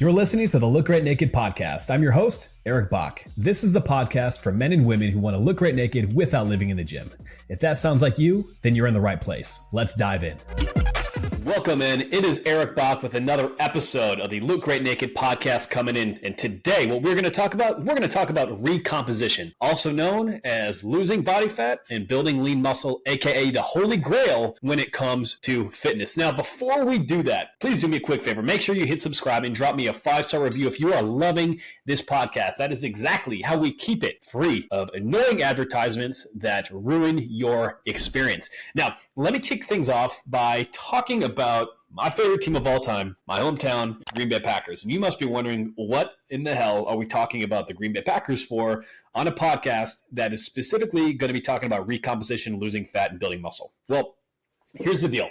You're listening to the Look Great Naked podcast. I'm your host, Eric Bach. This is the podcast for men and women who want to look great naked without living in the gym. If that sounds like you, then you're in the right place. Let's dive in. Welcome in. It is Eric Bach with another episode of the Look Great Naked podcast coming in. And today, what we're going to talk about, recomposition, also known as losing body fat and building lean muscle, aka the holy grail when it comes to fitness. Now, before we do that, please do me a quick favor. Make sure you hit subscribe and drop me a 5-star review if you are loving this podcast. That is exactly how we keep it free of annoying advertisements that ruin your experience. Now, let me kick things off by talking about my favorite team of all time, my hometown, Green Bay Packers. And you must be wondering, what in the hell are we talking about the Green Bay Packers for on a podcast that is specifically going to be talking about recomposition, losing fat, and building muscle? Well, here's the deal.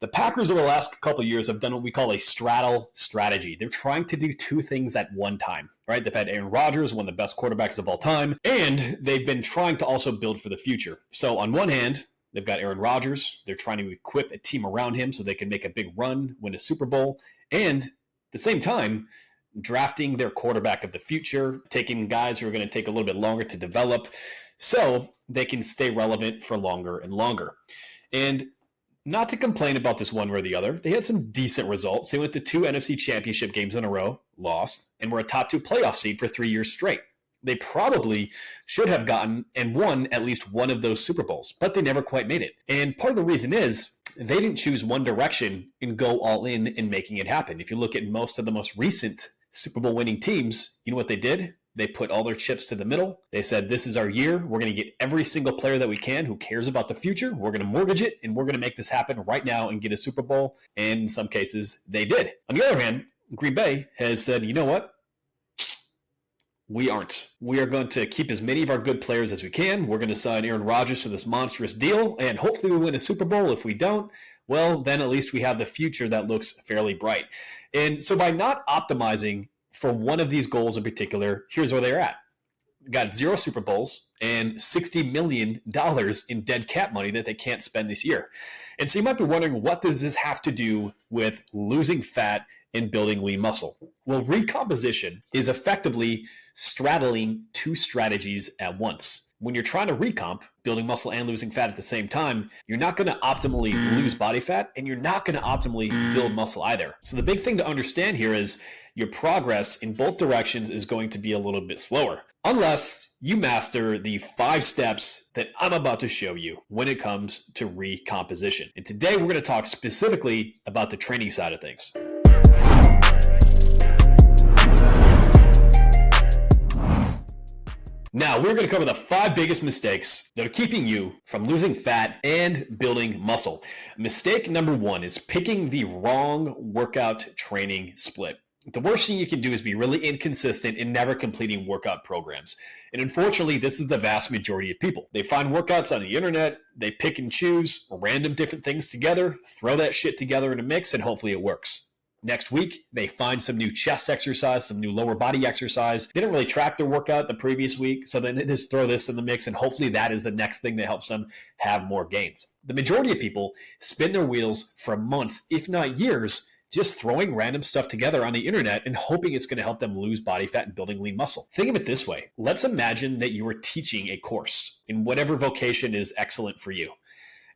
The Packers over the last couple of years have done what we call a straddle strategy. They're trying to do two things at one time, right? They've had Aaron Rodgers, one of the best quarterbacks of all time, and they've been trying to also build for the future. So on one hand, they've got Aaron Rodgers. They're trying to equip a team around him so they can make a big run, win a Super Bowl, and at the same time, drafting their quarterback of the future, taking guys who are going to take a little bit longer to develop so they can stay relevant for longer and longer. And not to complain about this one way or the other, they had some decent results. They went to 2 NFC Championship games in a row, lost, and were a top 2 playoff seed for 3 years straight. They probably should have gotten and won at least one of those Super Bowls, but they never quite made it. And part of the reason is they didn't choose one direction and go all in making it happen. If you look at most of the most recent Super Bowl winning teams, you know what they did? They put all their chips to the middle. They said, this is our year. We're going to get every single player that we can who cares about the future. We're going to mortgage it, and we're going to make this happen right now and get a Super Bowl. And in some cases, they did. On the other hand, Green Bay has said, you know what? We aren't. We are going to keep as many of our good players as we can. We're going to sign Aaron Rodgers to this monstrous deal, and hopefully we win a Super Bowl. If we don't, well, then at least we have the future that looks fairly bright. And so by not optimizing for one of these goals in particular, here's where they're at. Got 0 Super Bowls and $60 million in dead cap money that they can't spend this year. And so you might be wondering, what does this have to do with losing fat and building lean muscle? Well, recomposition is effectively straddling 2 strategies at once. When you're trying to recomp, building muscle and losing fat at the same time, you're not going to optimally lose body fat, and you're not going to optimally build muscle either. So the big thing to understand here is your progress in both directions is going to be a little bit slower, unless you master the 5 steps that I'm about to show you when it comes to recomposition. And today we're going to talk specifically about the training side of things. Now, we're going to cover the 5 biggest mistakes that are keeping you from losing fat and building muscle. Mistake number 1 is picking the wrong workout training split. The worst thing you can do is be really inconsistent and never completing workout programs. And unfortunately, this is the vast majority of people. They find workouts on the internet, they pick and choose random different things together, throw that shit together in a mix, and hopefully it works. Next week, they find some new chest exercise, some new lower body exercise. They didn't really track their workout the previous week, so then they just throw this in the mix, and hopefully that is the next thing that helps them have more gains. The majority of people spin their wheels for months, if not years, just throwing random stuff together on the internet and hoping it's going to help them lose body fat and building lean muscle. Think of it this way. Let's imagine that you are teaching a course in whatever vocation is excellent for you.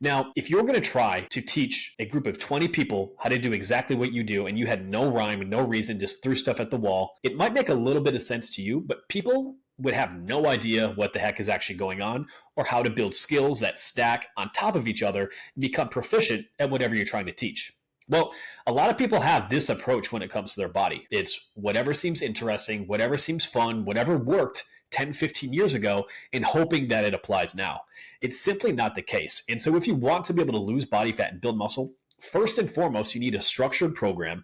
Now, if you're going to try to teach a group of 20 people how to do exactly what you do, and you had no rhyme and no reason, just threw stuff at the wall, it might make a little bit of sense to you, but people would have no idea what the heck is actually going on or how to build skills that stack on top of each other and become proficient at whatever you're trying to teach. Well, a lot of people have this approach when it comes to their body. It's whatever seems interesting, whatever seems fun, whatever worked 10, 15 years ago, and hoping that it applies now. It's simply not the case. And so if you want to be able to lose body fat and build muscle, first and foremost, you need a structured program,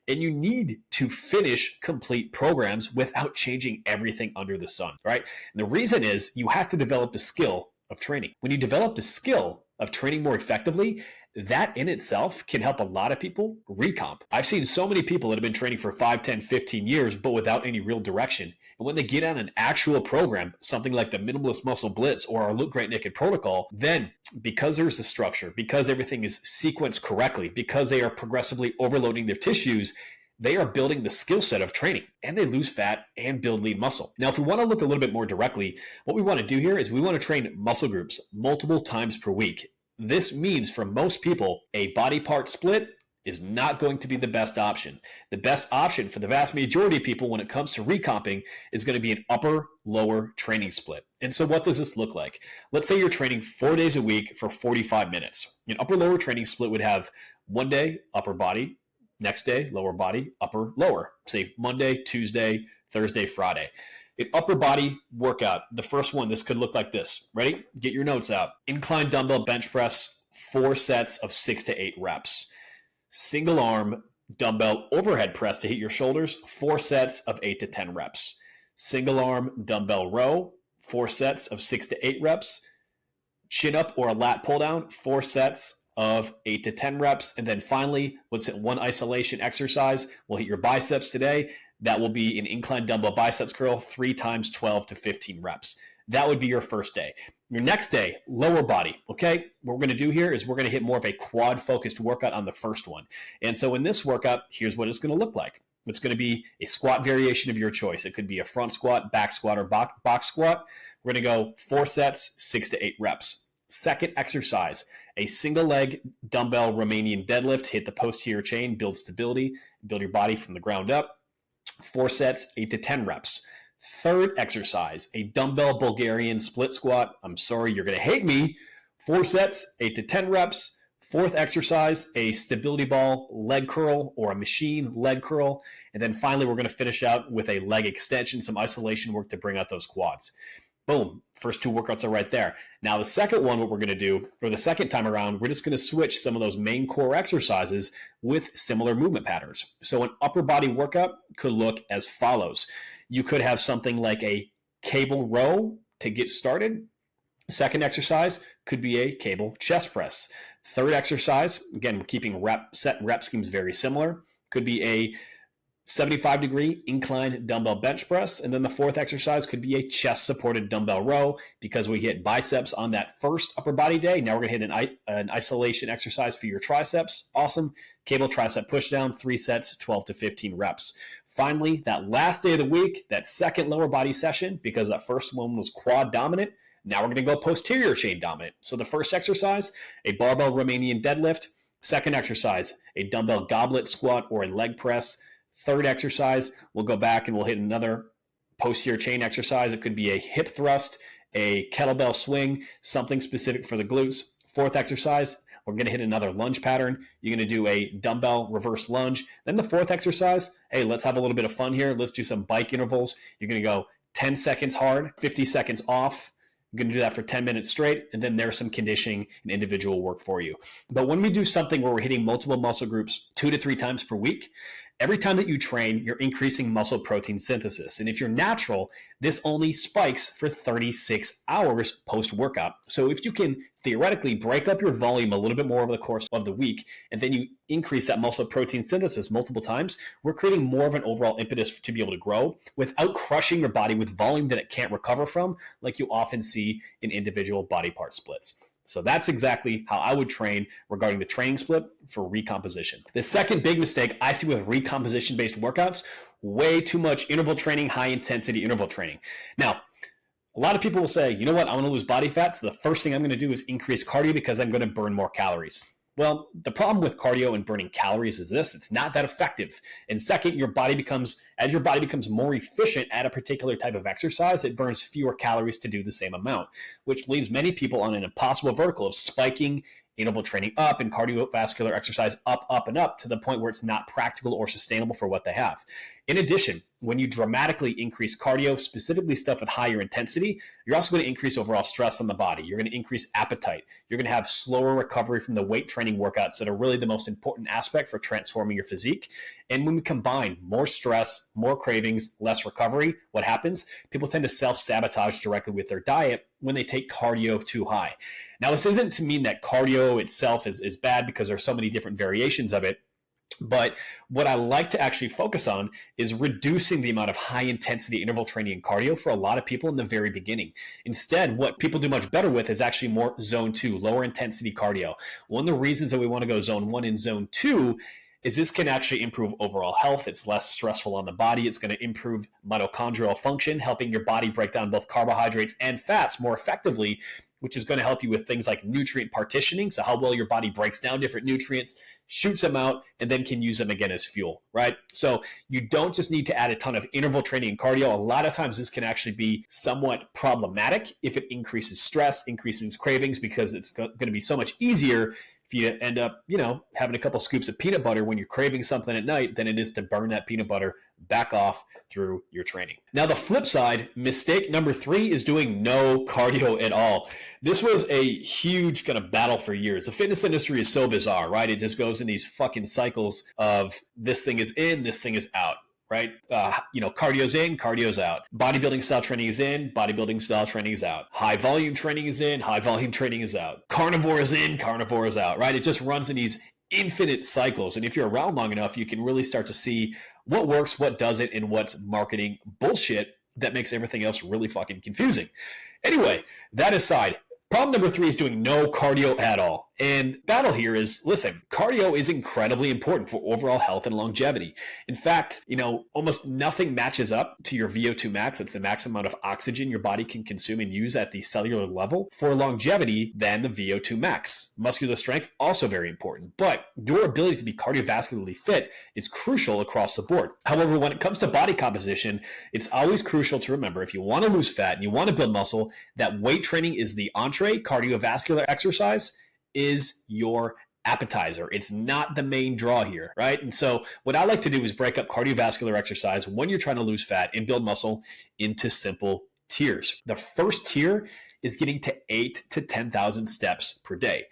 and you need to finish complete programs without changing everything under the sun, right? And the reason is you have to develop the skill of training. When you develop the skill of training more effectively, that in itself can help a lot of people recomp. I've seen so many people that have been training for 5, 10, 15 years, but without any real direction. And when they get on an actual program, something like the Minimalist Muscle Blitz or our Look Great Naked protocol, then because there's the structure, because everything is sequenced correctly, because they are progressively overloading their tissues, they are building the skill set of training, and they lose fat and build lean muscle. Now, if we want to look a little bit more directly, what we want to do here is we want to train muscle groups multiple times per week. This means for most people, a body part split is not going to be the best option. The best option for the vast majority of people when it comes to recomping is going to be an upper-lower training split. And so what does this look like? Let's say you're training 4 days a week for 45 minutes. An upper-lower training split would have one day, upper body, next day, lower body, upper, lower. Say Monday, Tuesday, Thursday, Friday. An upper body workout, the first one, this could look like this. Ready? Get your notes out. Incline dumbbell bench press, 4 sets of 6 to 8 reps. Single arm dumbbell overhead press to hit your shoulders, 4 sets of 8 to 10 reps. Single arm dumbbell row, 4 sets of 6 to 8 reps. Chin up or a lat pull down, 4 sets of 8 to 10 reps. And then finally, let's hit one isolation exercise. We'll hit your biceps today. That will be an incline dumbbell biceps curl, 3 times 12 to 15 reps. That would be your first day. Your next day, lower body, okay? What we're gonna do here is we're gonna hit more of a quad-focused workout on the first one. And so in this workout, here's what it's gonna look like. It's gonna be a squat variation of your choice. It could be a front squat, back squat, or box squat. We're gonna go 4 sets, 6 to 8 reps. Second exercise, a single leg dumbbell Romanian deadlift, hit the posterior chain, build stability, build your body from the ground up. 4 sets, 8 to 10 reps. Third exercise, a dumbbell Bulgarian split squat. I'm sorry, you're going to hate me. 4 sets, 8 to 10 reps. Fourth exercise, a stability ball leg curl or a machine leg curl. And then finally, we're going to finish out with a leg extension, some isolation work to bring out those quads. Boom. First 2 workouts are right there. Now, the second one, what we're going to do, or the second time around, we're just going to switch some of those main core exercises with similar movement patterns. So an upper body workout could look as follows. You could have something like a cable row to get started. Second exercise could be a cable chest press. Third exercise, again, keeping set rep schemes very similar, could be a 75-degree incline dumbbell bench press. And then the fourth exercise could be a chest-supported dumbbell row because we hit biceps on that first upper body day. Now we're going to hit an isolation exercise for your triceps. Awesome. Cable tricep pushdown, 3 sets, 12 to 15 reps. Finally, that last day of the week, that second lower body session, because that first one was quad dominant, now we're going to go posterior chain dominant. So the first exercise, a barbell Romanian deadlift. Second exercise, a dumbbell goblet squat or a leg press. Third exercise, we'll go back and we'll hit another posterior chain exercise. It could be a hip thrust, a kettlebell swing, something specific for the glutes. Fourth exercise, we're going to hit another lunge pattern. You're going to do a dumbbell reverse lunge. Then the fourth exercise, hey, let's have a little bit of fun here. Let's do some bike intervals. You're going to go 10 seconds hard, 50 seconds off. You're going to do that for 10 minutes straight, and then there's some conditioning and individual work for you. But when we do something where we're hitting multiple muscle groups 2 to 3 times per week, every time that you train, you're increasing muscle protein synthesis. And if you're natural, this only spikes for 36 hours post-workout. So if you can theoretically break up your volume a little bit more over the course of the week, and then you increase that muscle protein synthesis multiple times, we're creating more of an overall impetus to be able to grow without crushing your body with volume that it can't recover from, like you often see in individual body part splits. So that's exactly how I would train regarding the training split for recomposition. The second big mistake I see with recomposition-based workouts, way too much interval training, high-intensity interval training. Now, a lot of people will say, you know what, I want to lose body fat, so the first thing I'm going to do is increase cardio because I'm going to burn more calories. Well, the problem with cardio and burning calories is this: it's not that effective. And second, as your body becomes more efficient at a particular type of exercise, it burns fewer calories to do the same amount, which leaves many people on an impossible vertical of spiking interval training up and cardiovascular exercise up, and up to the point where it's not practical or sustainable for what they have. In addition, when you dramatically increase cardio, specifically stuff with higher intensity, you're also going to increase overall stress on the body. You're going to increase appetite. You're going to have slower recovery from the weight training workouts that are really the most important aspect for transforming your physique. And when we combine more stress, more cravings, less recovery, what happens? People tend to self-sabotage directly with their diet when they take cardio too high. Now, this isn't to mean that cardio itself is bad, because there's so many different variations of it. But what I like to actually focus on is reducing the amount of high intensity interval training and cardio for a lot of people in the very beginning. Instead, what people do much better with is actually more zone 2, lower intensity cardio. One of the reasons that we want to go zone 1 and zone 2 is this can actually improve overall health. It's less stressful on the body. It's going to improve mitochondrial function, helping your body break down both carbohydrates and fats more effectively, which is going to help you with things like nutrient partitioning. So how well your body breaks down different nutrients, shoots them out, and then can use them again as fuel, right? So you don't just need to add a ton of interval training and cardio. A lot of times this can actually be somewhat problematic if it increases stress, increases cravings, because it's going to be so much easier if you end up, having a couple scoops of peanut butter when you're craving something at night than it is to burn that peanut butter back off through your training. Now, the flip side, mistake number 3 is doing no cardio at all. This was a huge kind of battle for years. The fitness industry is so bizarre, right? It just goes in these fucking cycles of this thing is in, this thing is out. Right? Cardio's in, cardio's out. Bodybuilding style training is in, bodybuilding style training is out. High volume training is in, high volume training is out. Carnivore is in, carnivore is out, right? It just runs in these infinite cycles. And if you're around long enough, you can really start to see what works, what doesn't, and what's marketing bullshit that makes everything else really fucking confusing. Anyway, that aside, problem number 3 is doing no cardio at all. And battle here is, listen, cardio is incredibly important for overall health and longevity. In fact, almost nothing matches up to your VO2 max. It's the max amount of oxygen your body can consume and use at the cellular level for longevity than the VO2 max. Muscular strength, also very important. But your ability to be cardiovascularly fit is crucial across the board. However, when it comes to body composition, it's always crucial to remember, if you want to lose fat and you want to build muscle, that weight training is the entree, cardiovascular exercise is your appetizer. It's not the main draw here, right? And so what I like to do is break up cardiovascular exercise when you're trying to lose fat and build muscle into simple tiers. The first tier is getting to 8,000 to 10,000 steps per day.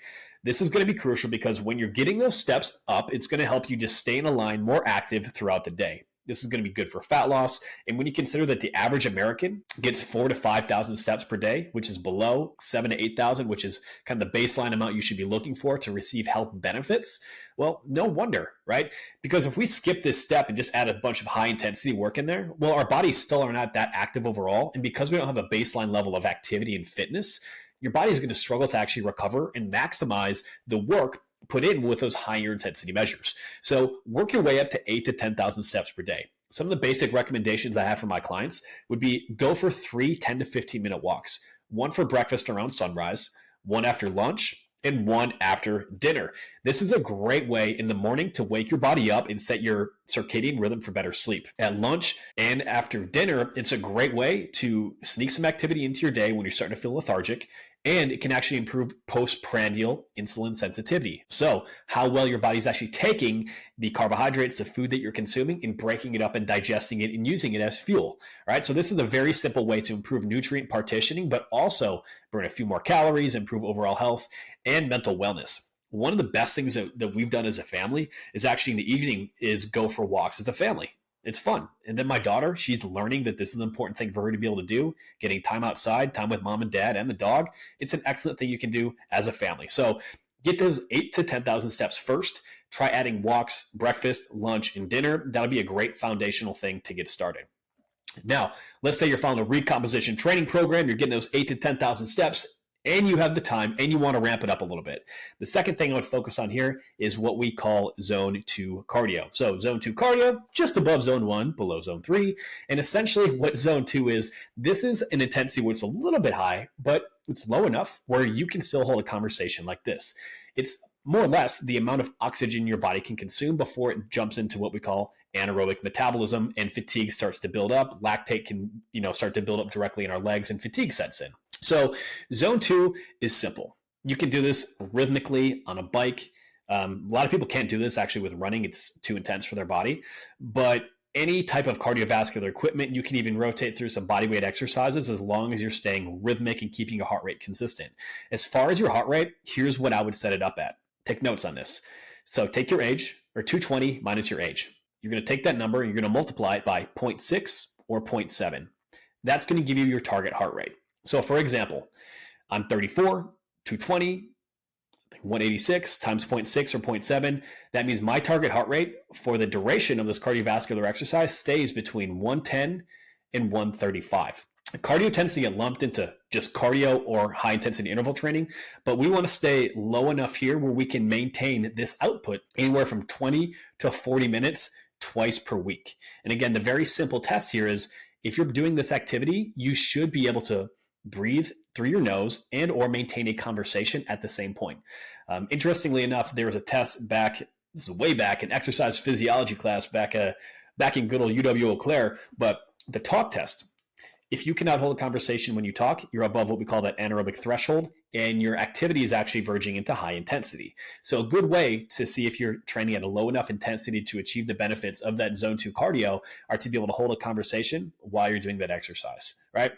This is going to be crucial because when you're getting those steps up, it's going to help you just stay in a line, more active throughout the day. This is going to be good for fat loss. And when you consider that the average American gets 4,000 to 5,000 steps per day, which is below 7,000 to 8,000, which is kind of the baseline amount you should be looking for to receive health benefits, well, no wonder, right? Because if we skip this step and just add a bunch of high intensity work in there, well, our bodies still are not that active overall. And because we don't have a baseline level of activity and fitness, your body is going to struggle to actually recover and maximize the work put in with those higher intensity measures. So work your way up to 8,000 to 10,000 steps per day. Some of the basic recommendations I have for my clients would be go for 3 10 to 15 minute walks, one for breakfast around sunrise, one after lunch, and one after dinner. This is a great way in the morning to wake your body up and set your circadian rhythm for better sleep. At lunch and after dinner, it's a great way to sneak some activity into your day when you're starting to feel lethargic. And it can actually improve postprandial insulin sensitivity. So how well your body's actually taking the carbohydrates, the food that you're consuming, and breaking it up and digesting it and using it as fuel. All right. So this is a very simple way to improve nutrient partitioning, but also burn a few more calories, improve overall health and mental wellness. One of the best things that we've done as a family is actually in the evening is go for walks as a family. It's fun. And then my daughter, she's learning that this is an important thing for her to be able to do, getting time outside, time with mom and dad and the dog. It's an excellent thing you can do as a family. So get those 8,000 to 10,000 steps first. Try adding walks, breakfast, lunch, and dinner. That'll be a great foundational thing to get started. Now, let's say you're following a recomposition training program. You're getting those 8,000 to 10,000 steps, and you have the time and you want to ramp it up a little bit. The second thing I would focus on here is what we call zone 2 cardio. So zone 2 cardio, just above zone 1, below zone 3. And essentially what zone 2 is, this is an intensity where it's a little bit high, but it's low enough where you can still hold a conversation like this. It's more or less the amount of oxygen your body can consume before it jumps into what we call anaerobic metabolism and fatigue starts to build up. Lactate can, start to build up directly in our legs and fatigue sets in. So zone 2 is simple. You can do this rhythmically on a bike. A lot of people can't do this actually with running. It's too intense for their body. But any type of cardiovascular equipment, you can even rotate through some bodyweight exercises as long as you're staying rhythmic and keeping your heart rate consistent. As far as your heart rate, here's what I would set it up at. Take notes on this. So take your age, or 220 minus your age. You're going to take that number and you're going to multiply it by 0.6 or 0.7. That's going to give you your target heart rate. So for example, I'm 34, 220, 186 times 0.6 or 0.7. That means my target heart rate for the duration of this cardiovascular exercise stays between 110 and 135. Cardio tends to get lumped into just cardio or high intensity interval training, but we want to stay low enough here where we can maintain this output anywhere from 20 to 40 minutes twice per week. And again, the very simple test here is if you're doing this activity, you should be able to breathe through your nose and or maintain a conversation at the same point. Interestingly enough, there was a test back, this is way back, in exercise physiology class back in good old UW Eau Claire, but the talk test. If you cannot hold a conversation when you talk, you're above what we call that anaerobic threshold, and your activity is actually verging into high intensity. So a good way to see if you're training at a low enough intensity to achieve the benefits of that zone 2 cardio are to be able to hold a conversation while you're doing that exercise, right?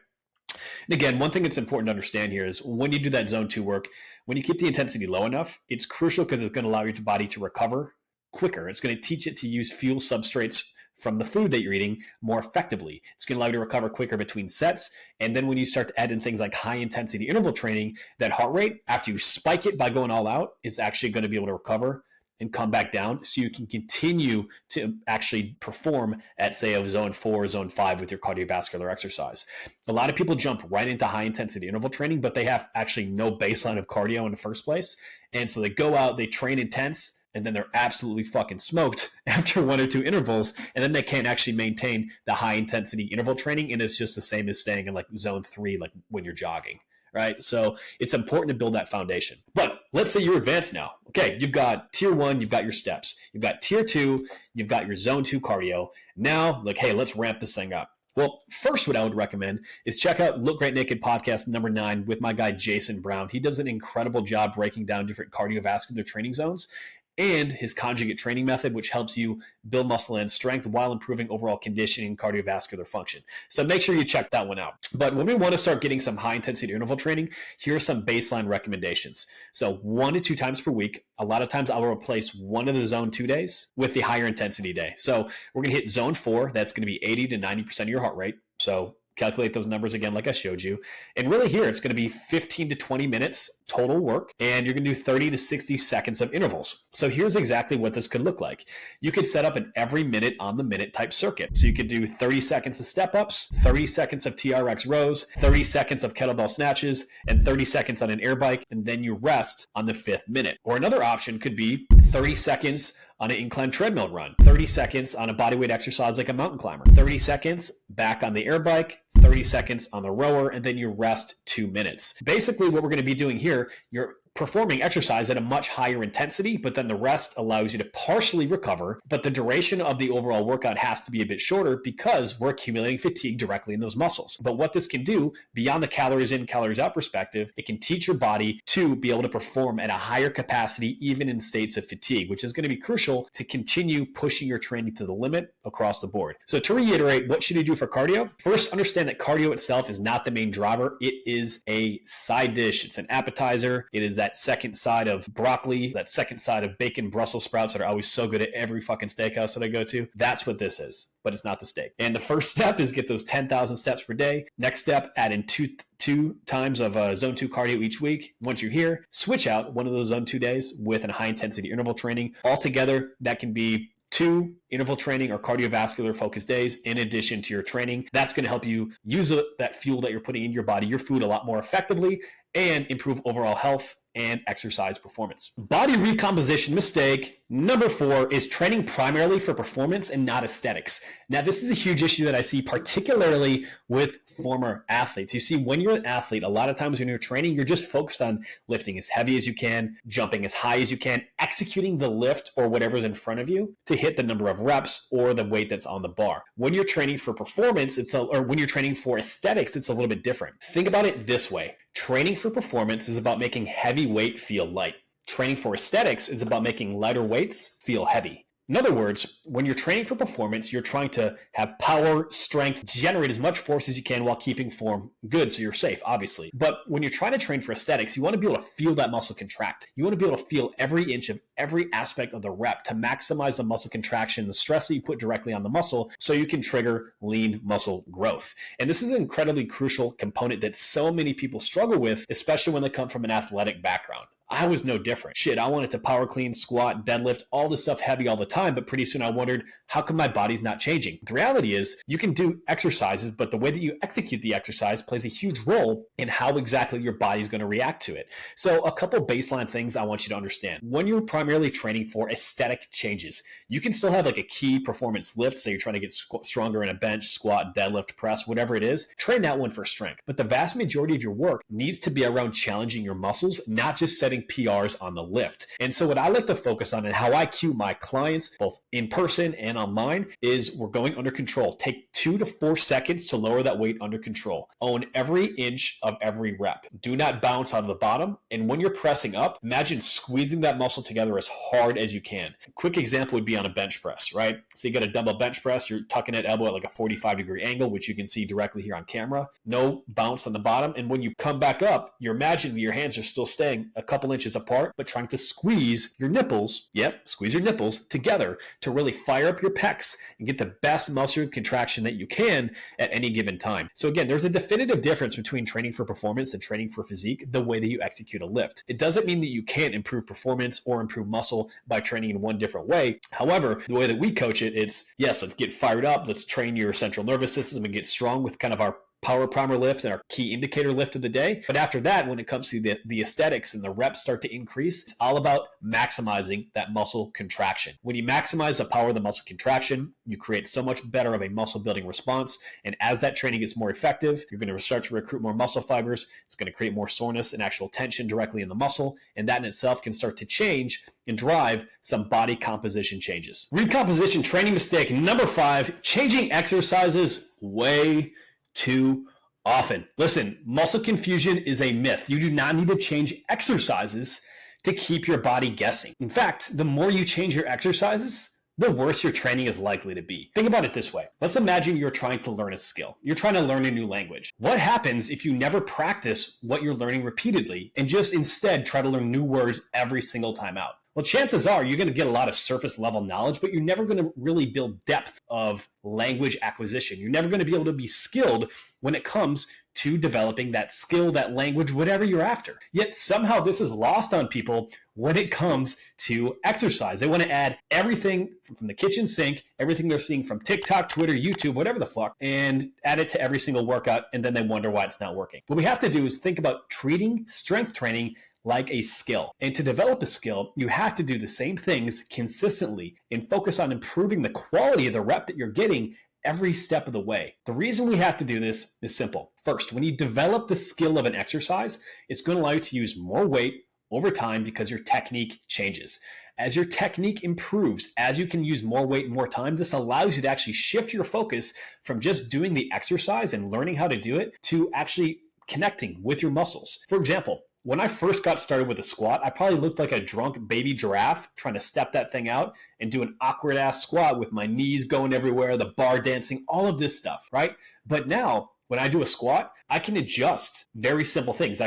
And again, one thing that's important to understand here is when you do that zone 2 work, when you keep the intensity low enough, it's crucial because it's going to allow your body to recover quicker. It's going to teach it to use fuel substrates from the food that you're eating more effectively. It's going to allow you to recover quicker between sets. And then when you start to add in things like high intensity interval training, that heart rate, after you spike it by going all out, it's actually going to be able to recover and come back down so you can continue to actually perform at, say, a zone 4, zone 5 with your cardiovascular exercise. A lot of people jump right into high intensity interval training, but they have actually no baseline of cardio in the first place. And so they go out, they train intense, and then they're absolutely fucking smoked after 1 or 2 intervals, and then they can't actually maintain the high intensity interval training, and it's just the same as staying in like zone 3, like when you're jogging, right? So it's important to build that foundation. But let's say you're advanced now. Okay, you've got tier 1, you've got your steps. You've got tier 2, you've got your zone 2 cardio. Now, like, hey, let's ramp this thing up. Well, first, what I would recommend is check out Look Great Naked podcast number 9 with my guy, Jason Brown. He does an incredible job breaking down different cardiovascular training zones and his conjugate training method, which helps you build muscle and strength while improving overall conditioning and cardiovascular function. So make sure you check that one out. But when we want to start getting some high intensity interval training, here are some baseline recommendations. So 1 to 2 times per week. A lot of times I'll replace one of the zone 2 days with the higher intensity day. So we're going to hit zone 4. That's going to be 80 to 90% of your heart rate. So calculate those numbers again, like I showed you. And really here, it's going to be 15 to 20 minutes total work, and you're going to do 30 to 60 seconds of intervals. So here's exactly what this could look like. You could set up an every minute on the minute type circuit. So you could do 30 seconds of step ups, 30 seconds of TRX rows, 30 seconds of kettlebell snatches, and 30 seconds on an air bike, and then you rest on the 5th minute. Or another option could be 30 seconds on an incline treadmill run, 30 seconds on a bodyweight exercise like a mountain climber, 30 seconds back on the air bike, 30 seconds on the rower, and then you rest 2 minutes. Basically, what we're going to be doing here, you're performing exercise at a much higher intensity, but then the rest allows you to partially recover, but the duration of the overall workout has to be a bit shorter because we're accumulating fatigue directly in those muscles. But what this can do, beyond the calories in, calories out perspective, it can teach your body to be able to perform at a higher capacity, even in states of fatigue, which is going to be crucial to continue pushing your training to the limit across the board. So to reiterate, what should you do for cardio? First, understand that cardio itself is not the main driver. It is a side dish. It's an appetizer. It is that second side of broccoli, that second side of bacon Brussels sprouts that are always so good at every fucking steakhouse that I go to. That's what this is, but it's not the steak. And the first step is get those 10,000 steps per day. Next step, add in two times of zone 2 cardio each week. Once you're here, switch out one of those zone 2 days with a high intensity interval training. Altogether, that can be 2 interval training or cardiovascular focused days in addition to your training. That's going to help you use that fuel that you're putting in your body, your food, a lot more effectively and improve overall health and exercise performance. Body recomposition mistake number 4 is training primarily for performance and not aesthetics. Now, this is a huge issue that I see particularly with former athletes. You see, when you're an athlete, a lot of times when you're training, you're just focused on lifting as heavy as you can, jumping as high as you can, executing the lift or whatever's in front of you to hit the number of reps or the weight that's on the bar. When you're training for performance, or when you're training for aesthetics, it's a little bit different. Think about it this way. Training for performance is about making heavy weight feel light. Training for aesthetics is about making lighter weights feel heavy. In other words, when you're training for performance, you're trying to have power, strength, generate as much force as you can while keeping form good, so you're safe, obviously. But when you're trying to train for aesthetics, you want to be able to feel that muscle contract. You want to be able to feel every inch of every aspect of the rep to maximize the muscle contraction, the stress that you put directly on the muscle, so you can trigger lean muscle growth. And this is an incredibly crucial component that so many people struggle with, especially when they come from an athletic background. I was no different. Shit, I wanted to power clean, squat, deadlift, all this stuff heavy all the time, but pretty soon I wondered, how come my body's not changing? The reality is you can do exercises, but the way that you execute the exercise plays a huge role in how exactly your body's going to react to it. So a couple baseline things I want you to understand. When you're primarily training for aesthetic changes, you can still have like a key performance lift. So you're trying to get stronger in a bench, squat, deadlift, press, whatever it is. Train that one for strength. But the vast majority of your work needs to be around challenging your muscles, not just setting PRs on the lift. And so what I like to focus on and how I cue my clients, both in person and online, is we're going under control. Take 2 to 4 seconds to lower that weight under control. Own every inch of every rep. Do not bounce out of the bottom. And when you're pressing up, imagine squeezing that muscle together as hard as you can. A quick example would be on a bench press, right? So you got a dumbbell bench press, you're tucking that elbow at like a 45-degree angle, which you can see directly here on camera. No bounce on the bottom. And when you come back up, you're imagining your hands are still staying a couple inches apart, but trying to squeeze your nipples, squeeze your nipples together to really fire up your pecs and get the best muscle contraction that you can at any given time. So again, there's a definitive difference between training for performance and training for physique, the way that you execute a lift. It doesn't mean that you can't improve performance or improve muscle by training in one different way. However, the way that we coach it, it's yes, let's get fired up, let's train your central nervous system and get strong with kind of our power primer lift and our key indicator lift of the day. But after that, when it comes to the aesthetics and the reps start to increase, it's all about maximizing that muscle contraction. When you maximize the power of the muscle contraction, you create so much better of a muscle building response. And as that training gets more effective, you're going to start to recruit more muscle fibers. It's going to create more soreness and actual tension directly in the muscle. And that in itself can start to change and drive some body composition changes. Recomposition training mistake number 5, changing exercises way too often. Listen, muscle confusion is a myth. You do not need to change exercises to keep your body guessing. In fact, the more you change your exercises, the worse your training is likely to be. Think about it this way. Let's imagine you're trying to learn a skill. You're trying to learn a new language. What happens if you never practice what you're learning repeatedly and just instead try to learn new words every single time out? Well, chances are you're going to get a lot of surface level knowledge, but you're never going to really build depth of language acquisition. You're never going to be able to be skilled when it comes to developing that skill, that language, whatever you're after. Yet somehow this is lost on people when it comes to exercise. They want to add everything from the kitchen sink, everything they're seeing from TikTok, Twitter, YouTube, whatever the fuck, and add it to every single workout, and then they wonder why it's not working. What we have to do is think about treating strength training like a skill. And to develop a skill, you have to do the same things consistently and focus on improving the quality of the rep that you're getting every step of the way. The reason we have to do this is simple. First, when you develop the skill of an exercise, it's going to allow you to use more weight over time because your technique changes. As your technique improves, as you can use more weight more time, this allows you to actually shift your focus from just doing the exercise and learning how to do it to actually connecting with your muscles. For example, when I first got started with a squat, I probably looked like a drunk baby giraffe trying to step that thing out and do an awkward ass squat with my knees going everywhere, the bar dancing, all of this stuff, right? But now when I do a squat, I can adjust very simple things.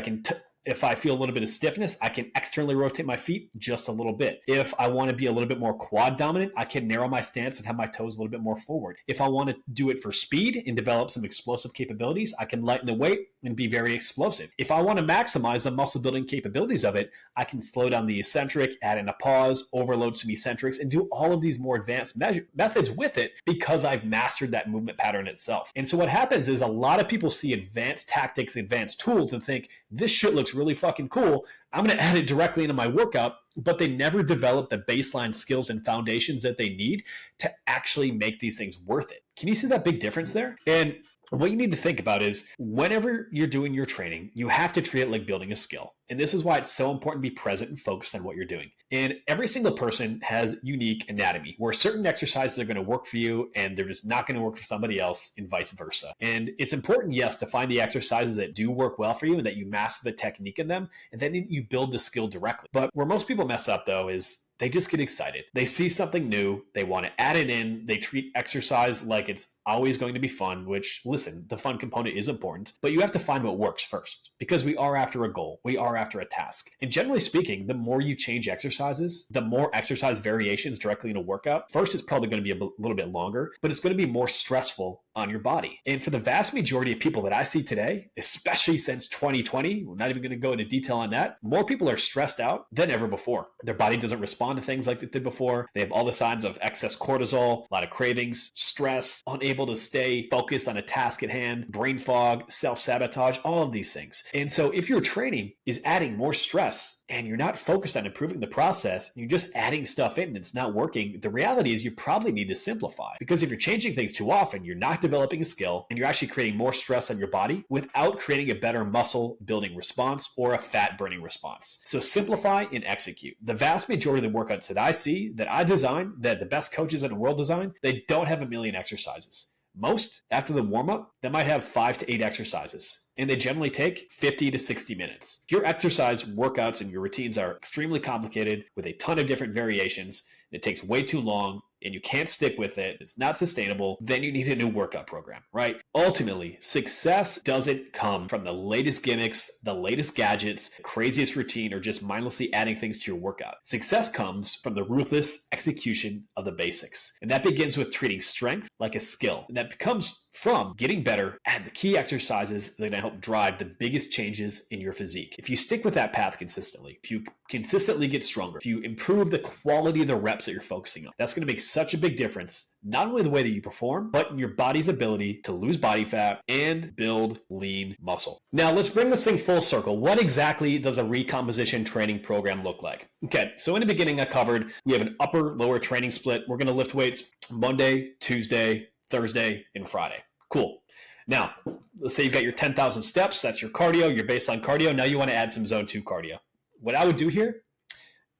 If I feel a little bit of stiffness, I can externally rotate my feet just a little bit. If I want to be a little bit more quad dominant, I can narrow my stance and have my toes a little bit more forward. If I want to do it for speed and develop some explosive capabilities, I can lighten the weight and be very explosive. If I want to maximize the muscle building capabilities of it, I can slow down the eccentric, add in a pause, overload some eccentrics, and do all of these more advanced methods with it because I've mastered that movement pattern itself. And so what happens is a lot of people see advanced tactics, advanced tools and think, this shit looks really fucking cool. I'm going to add it directly into my workout, but they never develop the baseline skills and foundations that they need to actually make these things worth it. Can you see that big difference there? And what you need to think about is whenever you're doing your training, you have to treat it like building a skill. And this is why it's so important to be present and focused on what you're doing. And every single person has unique anatomy where certain exercises are going to work for you and they're just not going to work for somebody else and vice versa. And it's important, yes, to find the exercises that do work well for you and that you master the technique in them and then you build the skill directly. But where most people mess up though is they just get excited. They see something new. They want to add it in. They treat exercise like it's always going to be fun, which, listen, the fun component is important, but you have to find what works first because we are after a goal. We are after a task. And generally speaking, the more you change exercises, the more exercise variations directly in a workout. First, it's probably going to be a little bit longer, but it's going to be more stressful on your body. And for the vast majority of people that I see today, especially since 2020, we're not even going to go into detail on that, more people are stressed out than ever before. Their body doesn't respond to things like it did before. They have all the signs of excess cortisol, a lot of cravings, stress, unable to stay focused on a task at hand, brain fog, self-sabotage, all of these things. And so if your training is adding more stress and you're not focused on improving the process, you're just adding stuff in and it's not working, the reality is you probably need to simplify. Because if you're changing things too often, you're not developing a skill and you're actually creating more stress on your body without creating a better muscle building response or a fat burning response. So simplify and execute. The vast majority of the workouts that I see, that I design, that the best coaches in the world design, they don't have a million exercises. Most, after the warm-up, they might have 5 to 8 exercises, and they generally take 50 to 60 minutes. Your exercise workouts and your routines are extremely complicated with a ton of different variations. It takes way too long and you can't stick with it, it's not sustainable, then you need a new workout program, right? Ultimately, success doesn't come from the latest gimmicks, the latest gadgets, the craziest routine, or just mindlessly adding things to your workout. Success comes from the ruthless execution of the basics. And that begins with treating strength like a skill. And that comes from getting better at the key exercises that are going to help drive the biggest changes in your physique. If you stick with that path consistently, if you consistently get stronger, if you improve the quality of the reps that you're focusing on, that's going to make such a big difference, not only the way that you perform, but in your body's ability to lose body fat and build lean muscle. Now, let's bring this thing full circle. What exactly does a recomposition training program look like? Okay, so in the beginning, I covered we have an upper-lower training split. We're going to lift weights Monday, Tuesday, Thursday, and Friday. Cool. Now, let's say you've got your 10,000 steps. That's your cardio, your baseline cardio. Now you want to add some zone 2 cardio. What I would do here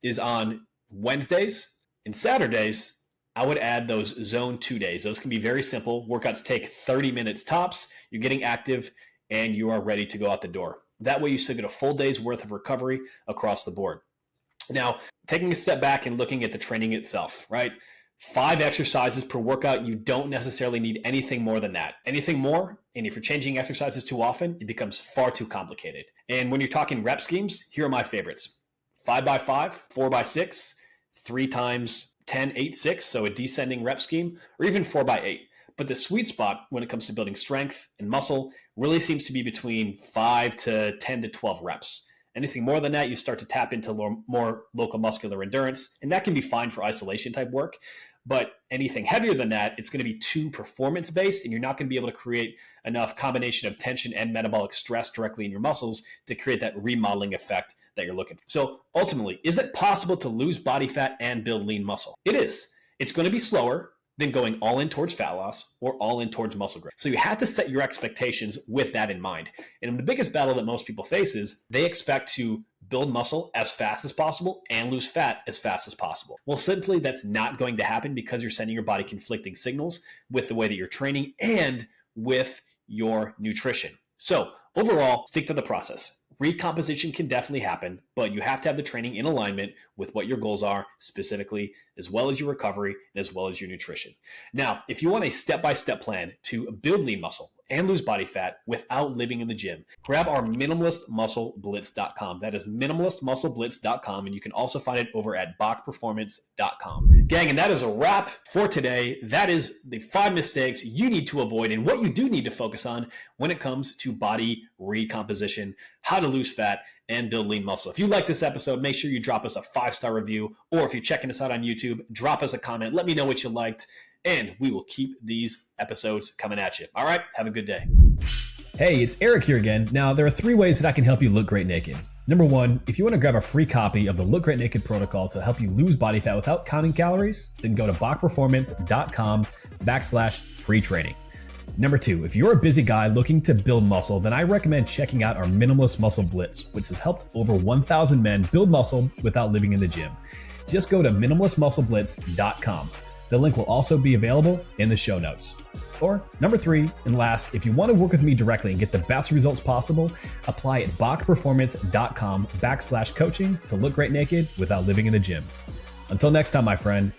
is on Wednesdays and Saturdays, I would add those zone 2 days. Those can be very simple. Workouts take 30 minutes tops. You're getting active and you are ready to go out the door. That way you still get a full day's worth of recovery across the board. Now, taking a step back and looking at the training itself, right? 5 exercises per workout. You don't necessarily need anything more than that. Anything more, and if you're changing exercises too often, it becomes far too complicated. And when you're talking rep schemes, here are my favorites. 5x5, 4x6, 3 times 10, 8, 6, so a descending rep scheme, or even 4x8. But the sweet spot when it comes to building strength and muscle really seems to be between 5 to 10 to 12 reps. Anything more than that, you start to tap into more local muscular endurance, and that can be fine for isolation type work. But anything heavier than that, it's going to be too performance-based, and you're not going to be able to create enough combination of tension and metabolic stress directly in your muscles to create that remodeling effect that you're looking for. So ultimately, is it possible to lose body fat and build lean muscle? It is. It's going to be slower than going all in towards fat loss or all in towards muscle growth. So you have to set your expectations with that in mind. And the biggest battle that most people face is they expect to build muscle as fast as possible and lose fat as fast as possible. Well, simply that's not going to happen because you're sending your body conflicting signals with the way that you're training and with your nutrition. So overall, stick to the process. Recomposition can definitely happen, but you have to have the training in alignment with what your goals are specifically, as well as your recovery and as well as your nutrition. Now, if you want a step-by-step plan to build lean muscle and lose body fat without living in the gym, grab our minimalistmuscleblitz.com. That is minimalistmuscleblitz.com, and you can also find it over at bachperformance.com. Gang, and that is a wrap for today. That is the 5 mistakes you need to avoid and what you do need to focus on when it comes to body recomposition, how to lose fat, and build lean muscle. If you like this episode, make sure you drop us a 5-star review, or if you're checking us out on YouTube, drop us a comment. Let me know what you liked, and we will keep these episodes coming at you. All right, have a good day. Hey, it's Eric here again. Now, there are 3 ways that I can help you look great naked. Number 1, if you want to grab a free copy of the Look Great Naked protocol to help you lose body fat without counting calories, then go to bachperformance.com/free training. Number 2, if you're a busy guy looking to build muscle, then I recommend checking out our Minimalist Muscle Blitz, which has helped over 1,000 men build muscle without living in the gym. Just go to minimalistmuscleblitz.com. The link will also be available in the show notes. Or number 3, and last, if you want to work with me directly and get the best results possible, apply at bachperformance.com/coaching to look great naked without living in the gym. Until next time, my friend,